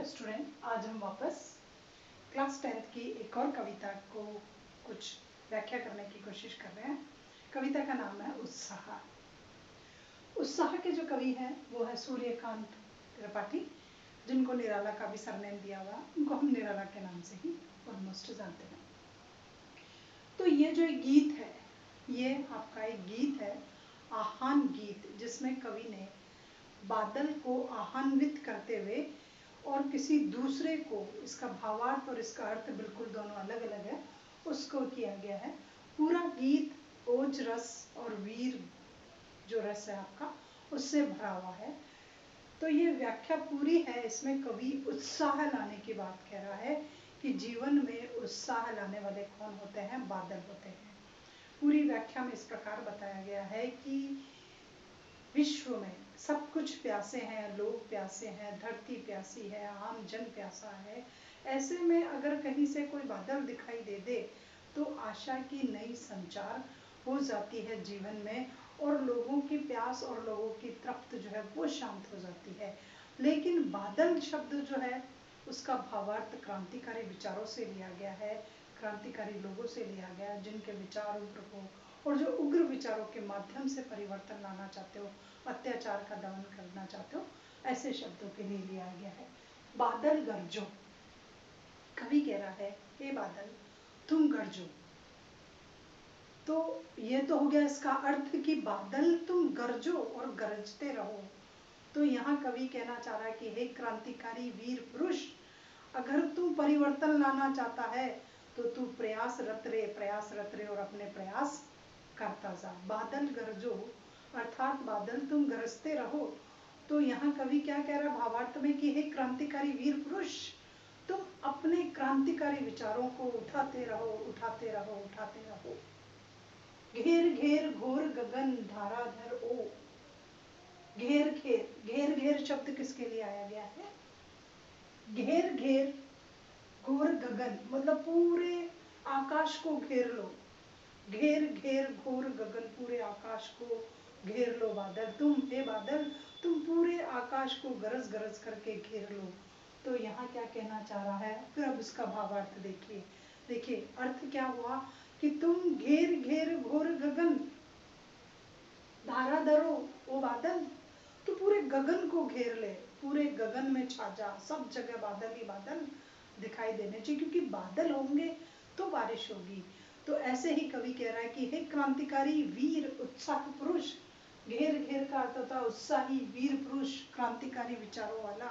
Student, आज हम वापस क्लास 10th की एक और कविता को कुछ व्याख्या करने की कोशिश कर रहे हैं। कविता का नाम है उत्साह। उत्साह के जो कवि हैं वो है सूर्यकांत त्रिपाठी, जिनको निराला का भी सरनेम दिया हुआ, उनको हम निराला के नाम से ही ऑलमोस्ट जानते हैं। तो ये जो एक गीत है, ये आपका एक गीत है, आह्वान गीत, जिसमें कवि ने बादल को आह्वान्वित करते हुए और किसी दूसरे को, इसका भावार्थ और इसका अर्थ बिल्कुल दोनों अलग अलग है, उसको किया गया है। पूरा गीत ओज रस और वीर जो रस है आपका, उससे भरा हुआ है। तो ये व्याख्या पूरी है। इसमें कवि उत्साह लाने की बात कह रहा है कि जीवन में उत्साह लाने वाले कौन होते हैं? बादल होते हैं। पूरी व्याख्या में इस प्रकार बताया गया है कि विश्व में सब कुछ प्यासे हैं, लोग प्यासे हैं, धरती प्यासी है, आम जन प्यासा है। ऐसे में अगर कहीं से कोई बादल दिखाई दे दे तो आशा की नई संचार हो जाती है जीवन में, और लोगों की प्यास और लोगों की तृप्त जो है वो शांत हो जाती है। लेकिन बादल शब्द जो है उसका भावार्थ क्रांतिकारी विचारों से लिया गया है, क्रांतिकारी लोगों से लिया गया है, जिनके विचार उग्र हो और जो उग्र विचारों के माध्यम से परिवर्तन लाना चाहते हो, अत्याचार का दमन करना चाहते हो, ऐसे शब्दों के लिए लिया गया है। बादल गरजो, कवि कह रहा है हे बादल तुम गरजो। तो ये तो हो गया इसका अर्थ कि बादल तुम गरजो और गरजते रहो। तो यहाँ कवि कहना चाह रहा है कि हे क्रांतिकारी वीर पुरुष, अगर तू परिवर्तन लाना चाहता है तो तू प्रयासरत रहे और अपने प्रयास करता जा। बादल गरजो अर्थात बादल तुम गरजते रहो। तो यहाँ कवि क्या कह रहा है भावार्थ में कि हे क्रांतिकारी वीर पुरुष, तुम अपने क्रांतिकारी विचारों को उठाते रहो, उठाते रहो, उठाते रहो। घेर घेर घोर गगन धाराधर ओ। घेर घेर, घेर घेर शब्द किसके लिए आया गया है? घेर घेर घोर गगन मतलब पूरे आकाश को घेर लो। घेर घेर घोर गगन, पूरे आकाश को घेर लो बादल। तुम हे बादल तुम पूरे आकाश को गरज गरज करके घेर लो। तो यहाँ क्या कहना चाह रहा है? फिर अब इसका भावार्थ देखिए। देखिए अर्थ क्या हुआ कि तुम घेर घेर घोर गगन धारा धरो ओ बादल, तो पूरे गगन को घेर ले, पूरे गगन में छा जा, सब जगह बादल ही बादल दिखाई देने चाहिए, क्योंकि बादल होंगे तो बारिश होगी। तो ऐसे ही कवि कह रहा है कि हे क्रांतिकारी वीर उत्साह पुरुष, घेर घेर का अर्थ होता है उत्साही वीर पुरुष, क्रांतिकारी विचारों वाला,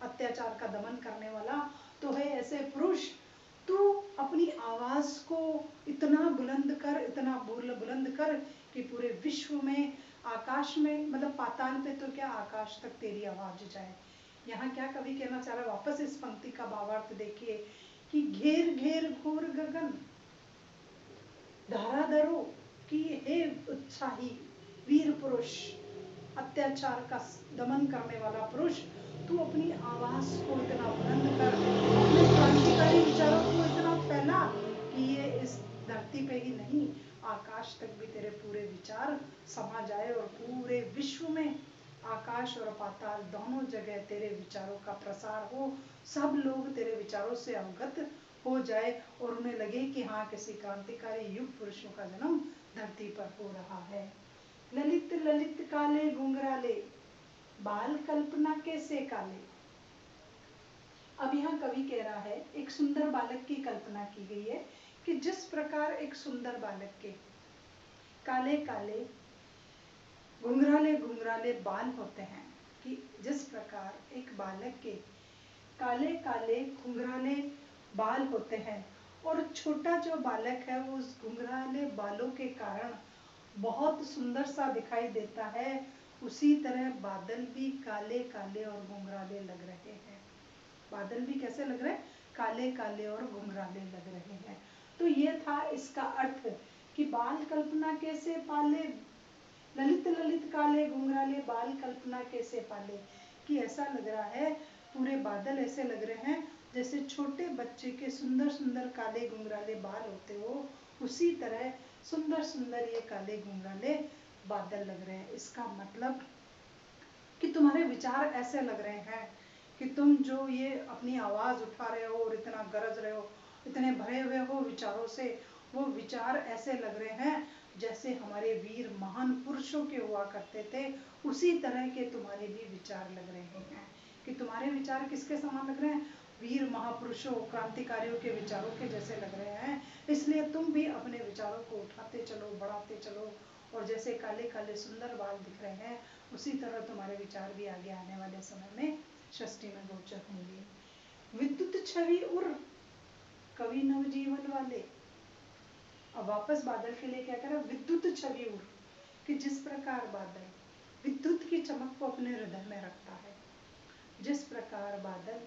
अत्याचार का दमन करने वाला। तो है ऐसे पुरुष, तू अपनी आवाज को इतना बुलंद कर, इतना बुलंद कर कि पूरे विश्व में, आकाश में, मतलब पाताल पे तो क्या आकाश तक तेरी आवाज जाए। यहाँ क्या कवि कहना चाह रहा है? वापस इस पंक्ति का भावार्थ देखिए कि घेर घेर घोर गगन धारा धरो, कि हे उत्साही वीर पुरुष, अत्याचार का दमन करने वाला पुरुष, तू अपनी आवाज को इतना बुलंद कर, अपने क्रांतिकारी विचारों को इतना फैला कि ये इस धरती पे ही नहीं, आकाश तक भी तेरे पूरे विचार समा जाए और पूरे विश्व में आकाश और पाताल दोनों जगह तेरे विचारों का प्रसार हो, सब लोग तेरे विचारों से अवगत हो जाए और उन्हें लगे कि हाँ किसी क्रांतिकारी युग पुरुषों का जन्म धरती पर हो रहा है। ललित ललित काले घुंघराले बाल कल्पना कैसे काले। अब यहाँ कवि कह रहा है एक सुंदर बालक की कल्पना की गई है कि जिस प्रकार एक सुंदर बालक के काले काले घुंघराले घुंघराले बाल होते हैं, कि जिस प्रकार एक बालक के काले काले घुंघराले बाल होते हैं और छोटा जो बालक है वो उस घुंघराले बालों के कारण बहुत सुंदर सा दिखाई देता है, उसी तरह बादल भी काले काले और घुंघराले लग रहे हैं। बादल भी कैसे लग रहे हैं? काले काले और घुंघराले लग रहे हैं। तो ये था इसका अर्थ कि बाल कल्पना कैसे पाले, ललित ललित काले घुंघराले बाल कल्पना कैसे पाले, कि ऐसा लग रहा है पूरे बादल ऐसे लग रहे हैं जैसे छोटे बच्चे के सुंदर सुंदर काले घुंघराले बाल होते हो, उसी तरह सुंदर सुंदर ये काले घुंघराले बादल लग रहे हैं। इसका मतलब कि तुम्हारे विचार ऐसे लग रहे हैं कि तुम जो ये अपनी आवाज उठा रहे हो और इतना गरज रहे हो, इतने भरे हुए हो विचारों से, वो विचार ऐसे लग रहे हैं जैसे हमारे वीर महान पुरुषों के हुआ करते थे, उसी तरह के तुम्हारे भी विचार लग रहे हैं। कि तुम्हारे विचार किसके समान लग रहे हैं? वीर महापुरुषों, क्रांतिकारियों के विचारों के जैसे लग रहे हैं। इसलिए तुम भी अपने विचारों को उठाते चलो, बढ़ाते चलो, और जैसे काले काले सुंदर बाल दिख रहे हैं, उसी तरह तुम्हारे विचार भी आगे आने वाले समय में षष्ठी में गोचर होंगे। विद्युत छवि उर, कवि नवजीवन वाले। अब वापस बादल के लिए क्या करें? विद्युत छवि उर, कि जिस प्रकार बादल विद्युत की चमक को अपने हृदय में रखता है, जिस प्रकार बादल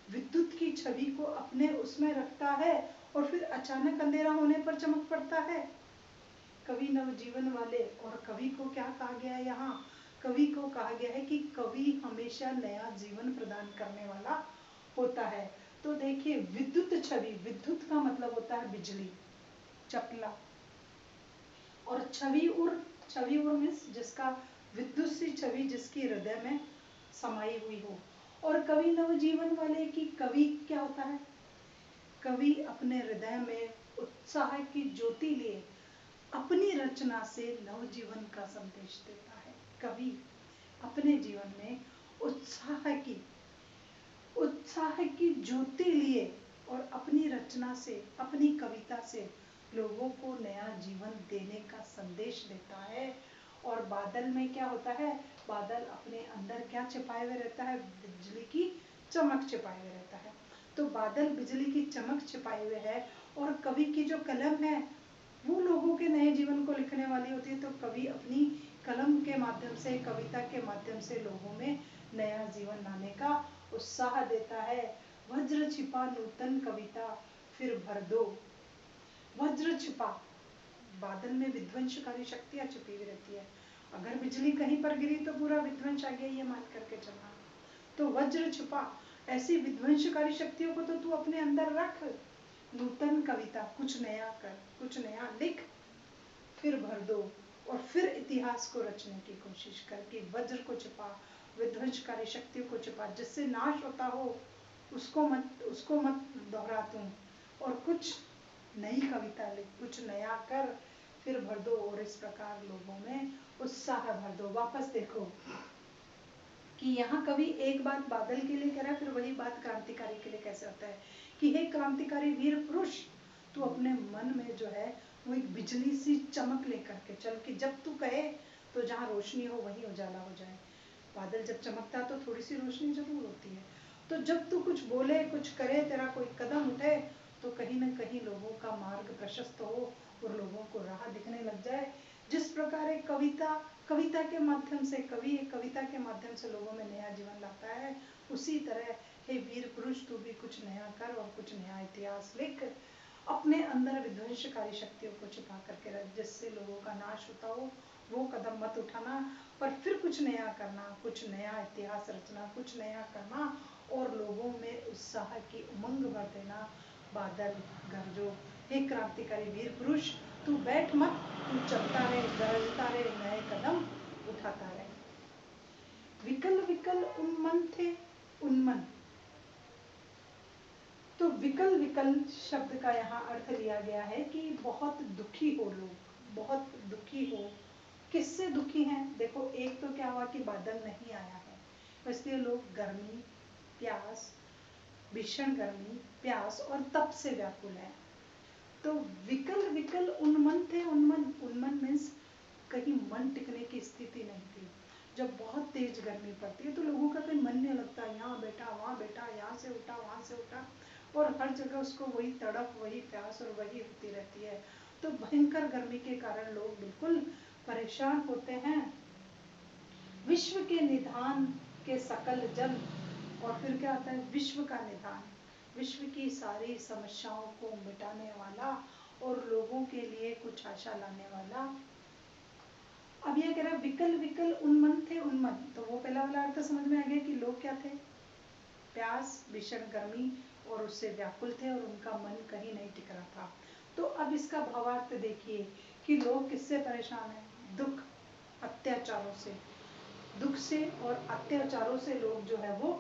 विद्युत की छवि को अपने उसमें रखता है और फिर अचानक अंधेरा होने पर चमक पड़ता है। कवि नवजीवन वाले। और कवि को क्या कहा गया है यहाँ? कवि को कहा गया है कि कवि हमेशा नया जीवन प्रदान करने वाला होता है। तो देखिए, विद्युत छवि, विद्युत का मतलब होता है बिजली, चपला, और छवि उर, छवि उर मीन्स जिसका विद्युत सी छवि जिसकी हृदय में समाई हुई हो। और कवि नवजीवन वाले की, कवि क्या होता है? कवि अपने हृदय में उत्साह की ज्योति लिए अपनी रचना से नवजीवन का संदेश देता है। कवि अपने जीवन में उत्साह की ज्योति लिए और अपनी रचना से, अपनी कविता से लोगों को नया जीवन देने का संदेश देता है। और बादल में क्या होता है? बादल अपने अंदर क्या छिपाए हुए रहता है? बिजली की चमक छिपाए हुए रहता है। तो बादल बिजली की चमक छिपाए हुए है, और कवि की जो कलम है वो लोगों के नए जीवन को लिखने वाली होती है। तो कवि अपनी कलम के माध्यम से, कविता के माध्यम से लोगों में नया जीवन लाने का उत्साह देता है। वज्र छिपा नूतन कविता फिर भर दो। वज्र छिपा, बादल में विध्वंसकारी शक्तियां छिपी हुई रहती है। अगर बिजली कहीं पर गिरी तो पूरा विध्वंस आ गया, ये मान करके चलना। तो वज्र छिपा, ऐसी विध्वंसकारी शक्तियों को तो तू अपने अंदर रख। नूतन कविता, कुछ नया कर, कुछ नया लिख, फिर भर दो, और फिर इतिहास को रचने की कोशिश कर। कि वज्र को छिपा, विध्वंसकारी शक्तियों को छिपा, जिससे नाश होता हो उसको मत दोहरा तुम, और कुछ नई कविता लिख, कुछ नया कर, फिर भर दो, और इस प्रकार लोगों में उत्साह भर दो। वापस देखो कि यहाँ कवि एक बात बादल के लिए कह रहा है, फिर वही बात क्रांतिकारी के लिए कैसे होता है कि हे क्रांतिकारी वीर पुरुष, तू अपने मन में जो है वो एक बिजली सी चमक लेकर के चल, कि जब तू कहे तो जहाँ रोशनी हो वहीं उजाला हो जाए। बादल जब चमकता है तो थोड़ी सी रोशनी जरूर होती है। तो जब तू कुछ बोले, कुछ करे, तेरा कोई कदम उठे, तो कहीं ना कहीं लोगों का मार्ग प्रशस्त हो और लोगों को राह दिखने लग जाए। जिस प्रकार एक कविता के माध्यम से, कवि एक कविता के माध्यम से लोगों में नया जीवन लाता है, उसी तरह हे वीर पुरुष, तू भी कुछ नया कर और कुछ नया इतिहास लिख। अपने अंदर विध्वंसकारी शक्तियों को छिपा करके रख, जिससे लोगों का नाश होता हो वो कदम मत उठाना, पर फिर कुछ नया करना, कुछ नया इतिहास रचना, कुछ नया करना, और लोगों में उत्साह की उमंग भर देना। बादल गरजो, हे क्रांतिकारी वीर पुरुष, तू बैठ मत, तू चलता रहे, गरजता रहे, नए कदम उठाता रहे। विकल विकल उन्मन थे उन्मन। तो विकल विकल शब्द का यहाँ अर्थ लिया गया है कि बहुत दुखी हो लोग, बहुत दुखी हो। किससे दुखी हैं? देखो, एक तो क्या हुआ कि बादल नहीं आया है, इसलिए लोग गर्मी, प्यास, भीषण गर्मी, प्यास और तप से व्याकुल है। तो विकल विकल उन्मन थे उन्मन मीन्स कहीं मन टिकने की स्थिति नहीं थी। जब बहुत तेज गर्मी पड़ती है तो लोगों का कहीं मन नहीं लगता, यहाँ बैठा वहाँ बैठा, यहाँ से उठा वहाँ से उठा, और हर जगह उसको वही तड़प, वही प्यास और वही होती रहती है। तो भयंकर गर्मी के कारण लोग बिल्कुल परेशान होते हैं। विश्व के निधान के सकल जन, और फिर क्या आता है? विश्व का निधान, विश्व की सारी समस्याओं को मिटाने वाला और लोगों के लिए कुछ आशा लाने वाला। अब ये कह रहा है विकल विकल उन्मन थे उन्मन, तो वो पहला वाला अर्थ समझ में आ गया कि लोग क्या थे? प्यास, भीषण गर्मी और उससे व्याकुल थे, और उनका मन कहीं नहीं टिक रहा था। तो अब इसका भावार्थ देखिए कि लोग किससे परेशान हैं? दुख, अत्याचारों से, दुख से और अत्याचारों से लोग जो है वो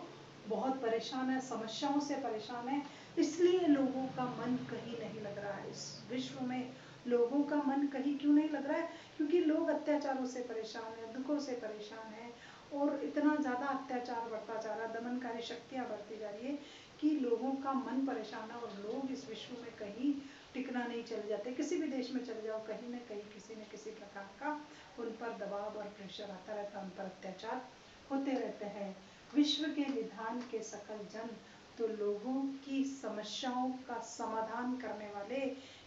बहुत परेशान है, समस्याओं से परेशान है, इसलिए लोगों का मन कहीं नहीं लग रहा है। इस विश्व में लोगों का मन कहीं क्यों नहीं लग रहा है? क्योंकि लोग अत्याचारों से परेशान है, दुखों से परेशान है, और इतना ज़्यादा अत्याचार बढ़ता जा रहा है, दमनकारी शक्तियाँ बढ़ती जा रही है कि लोगों का मन परेशान है, और लोग इस विश्व में कहीं टिकना नहीं चले जाते। किसी भी देश में चले जाओ, कहीं न कहीं किसी न किसी प्रकार का उन पर दबाव और प्रेशर आता रहता है, उन पर अत्याचार होते रहते हैं। विश्व के निधान के सकल जन, तो लोगों की समस्याओं का समाधान करने वाले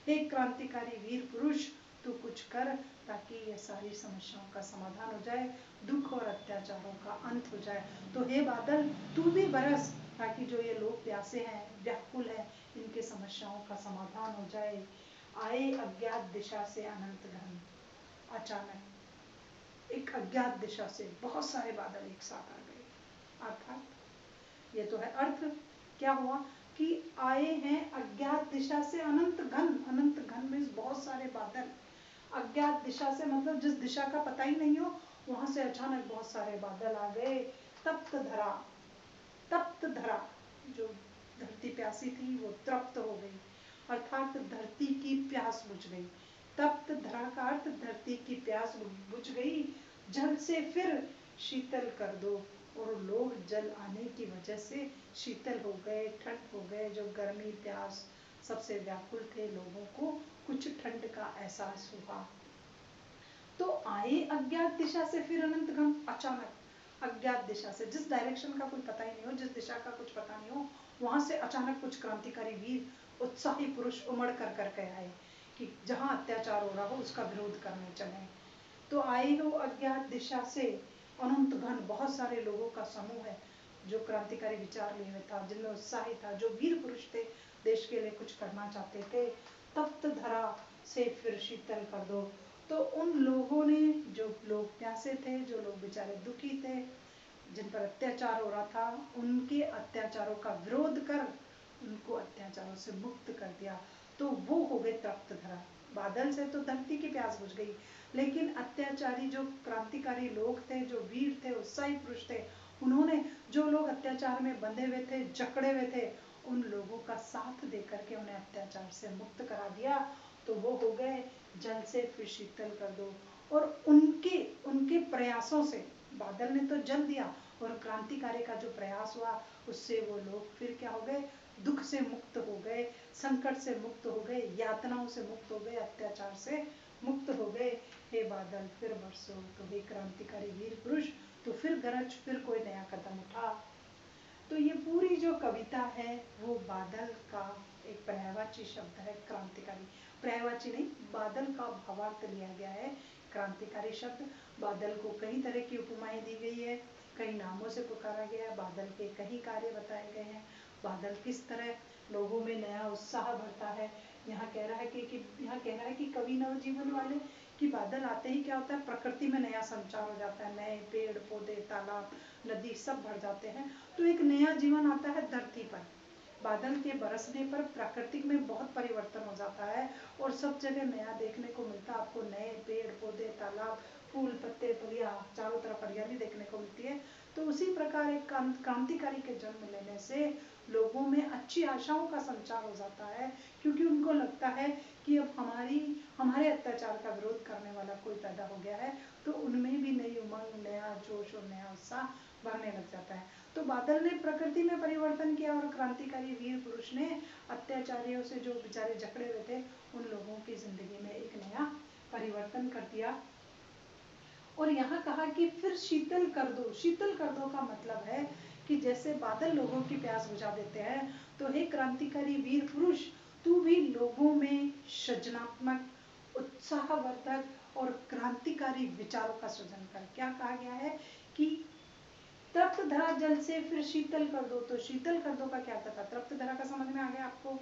एक क्रांतिकारी वीर पुरुष, तो कुछ कर ताकि ये सारी समस्याओं का समाधान हो जाए, दुख और अत्याचारों का अंत हो जाए। तो हे बादल, तू भी बरस, ताकि जो ये लोग प्यासे हैं, व्याकुल हैं, इनके समस्याओं का समाधान हो जाए। आए अज्ञात दिशा से अनंत घन, अचानक एक अज्ञात दिशा से बहुत सारे बादल एक साथ आ गए। अर्थात ये तो है अर्थ, क्या हुआ कि आए हैं अज्ञात दिशा से अनंत घन। अनंत घन में बहुत सारे बादल, अज्ञात दिशा से मतलब जिस दिशा का पता ही नहीं हो, वहां से अचानक बहुत सारे बादल आ गए। तप्त धरा, तप्त धरा, जो धरती प्यासी थी वो तृप्त हो गई, अर्थात धरती की प्यास बुझ गई। तप्त धरा का अर्थ धरती की प्यास बुझ गई। जल से फिर शीतल कर दो, और लोग जल आने की वजह से शीतल हो गए, ठंड हो गए। जो गर्मी प्यास सबसे व्याकुल थे, लोगों को कुछ ठंड का एहसास हुआ। तो आए अज्ञात दिशा से फिर अनंत घन, अचानक अज्ञात दिशा से, जिस डायरेक्शन का कोई पता ही नहीं हो, जिस दिशा का कुछ पता नहीं हो, वहां से अचानक कुछ क्रांतिकारी वीर उत्साही पुरुष उमड़ कर करके आए कि जहां अत्याचार हो रहा हो उसका विरोध करने चले। तो आए हो अज्ञात दिशा से अनंत घन, बहुत सारे लोगों का समूह है जो क्रांतिकारी विचार लिए हुए था, जिनमें उत्साही था, जो वीर पुरुष थे, देश के लिए कुछ करना चाहते थे। तप्त धरा से फिर शीतल कर दो, तो उन लोगों ने, जो लोग प्यासे थे, जो लोग बेचारे दुखी थे, जिन पर अत्याचार हो रहा था, उनके अत्याचारों का विरोध कर उनको अत्याचारों से मुक्त कर दिया। तो वो हो गए तप्त धरा। बादल से तो धरती की प्यास बुझ गई, लेकिन अत्याचारी जो क्रांतिकारी लोग थे, जो वीर थे, उत्साही पुरुष थे, उन्होंने, जो लोग अत्याचार में बंधे हुए थे, जकड़े हुए थे, उन लोगों का साथ देकर के उन्हें अत्याचार से मुक्त करा दिया। तो वो हो गए जल से फिर शीतल कर दो। और उनके उनके प्रयासों से, बादल ने तो जल दिया, और क्रांतिकारी का जो प्रयास हुआ उससे वो लोग फिर क्या हो गए, दुख से मुक्त हो गए, संकट से मुक्त हो गए, यातनाओं से मुक्त हो गए, अत्याचार से मुक्त हो गए। हे बादल फिर बरसो, तो हे क्रांतिकारी वीर पुरुष, तो फिर गरज, फिर कोई नया कदम उठा। तो ये पूरी जो कविता है वो बादल का एक पर्यायवाची शब्द है, क्रांतिकारी, पर्यायवाची नहीं, बादल का भावार्थ लिया गया है, क्रांतिकारी शब्द। बादल को कई तरह की उपमाएं दी गई है, कई नामों से पुकारा गया है, बादल के कई कार्य बताए गए हैं, बादल किस तरह लोगों में नया उत्साह भरता है। यहाँ कह रहा है कि कवि नवजीवन वाले, कि बादल आते ही क्या होता है, प्रकृति में नया संचार हो जाता है, नए पेड़ पौधे, तालाब, नदी सब भर जाते हैं, तो एक नया जीवन आता है धरती पर। बादल के बरसने पर प्राकृतिक में बहुत परिवर्तन हो जाता है, और सब जगह नया देखने को मिलता है आपको, नए पेड़ पौधे, तालाब, फूल पत्ते, फलियां, चारों तरफ हरियाली देखने को मिलती है। तो उसी प्रकार एक क्रांतिकारी के जन्म लेने से लोगों में अच्छी आशाओं का संचार हो जाता है, क्योंकि उनको लगता है कि अब हमारे अत्याचार का विरोध करने वाला कोई पैदा हो गया है, तो उनमें भी नई उमंग, नया जोश और नया उत्साह बढ़ने लग जाता है। तो बादल ने प्रकृति में परिवर्तन किया, और क्रांतिकारी वीर पुरुष ने अत्याचारियों से, जो बेचारे जकड़े हुए थे, उन लोगों की जिंदगी में एक नया परिवर्तन कर दिया। और यहाँ कहा कि फिर शीतल कर दो। शीतल कर दो का मतलब है कि जैसे बादल लोगों की प्यास बुझा देते हैं, तो हे क्रांतिकारी वीर पुरुष, तू भी लोगों में सृजनात्मक, उत्साहवर्धक और क्रांतिकारी विचारों का सृजन कर। क्या कहा गया है कि तप्त धरा जल से फिर शीतल कर दो। तो शीतल कर दो का क्या था, तप्त धरा का समझ में आ गया आपको,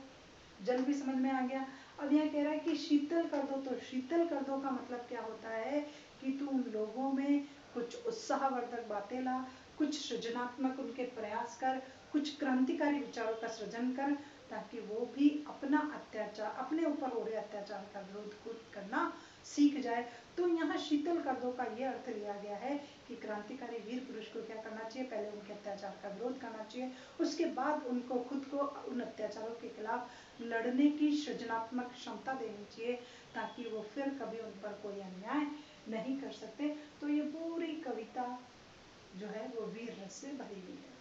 जल भी समझ में आ गया। अब यहाँ कह रहा है कि शीतल कर दो, तो शीतल कर दो का मतलब क्या होता है कि तू उन लोगों में कुछ उत्साहवर्धक बातें ला, कुछ सृजनात्मक उनके प्रयास कर, कुछ क्रांतिकारी विचारों का सृजन कर, ताकि वो भी अपना अत्याचार, अपने ऊपर हो रहे अत्याचार का विरोध करना सीख जाए। तो यहाँ शीतल कर दो का ये अर्थ लिया गया है कि क्रांतिकारी वीर पुरुष को क्या करना चाहिए, पहले उनके अत्याचार का विरोध करना चाहिए, उसके बाद उनको खुद को उन अत्याचारों के खिलाफ लड़ने की सृजनात्मक क्षमता देनी चाहिए, ताकि वो फिर कभी उन पर कोई अन्याय नहीं कर सकते। तो ये पूरी कविता जो है वो वीर रस से भरी हुई है।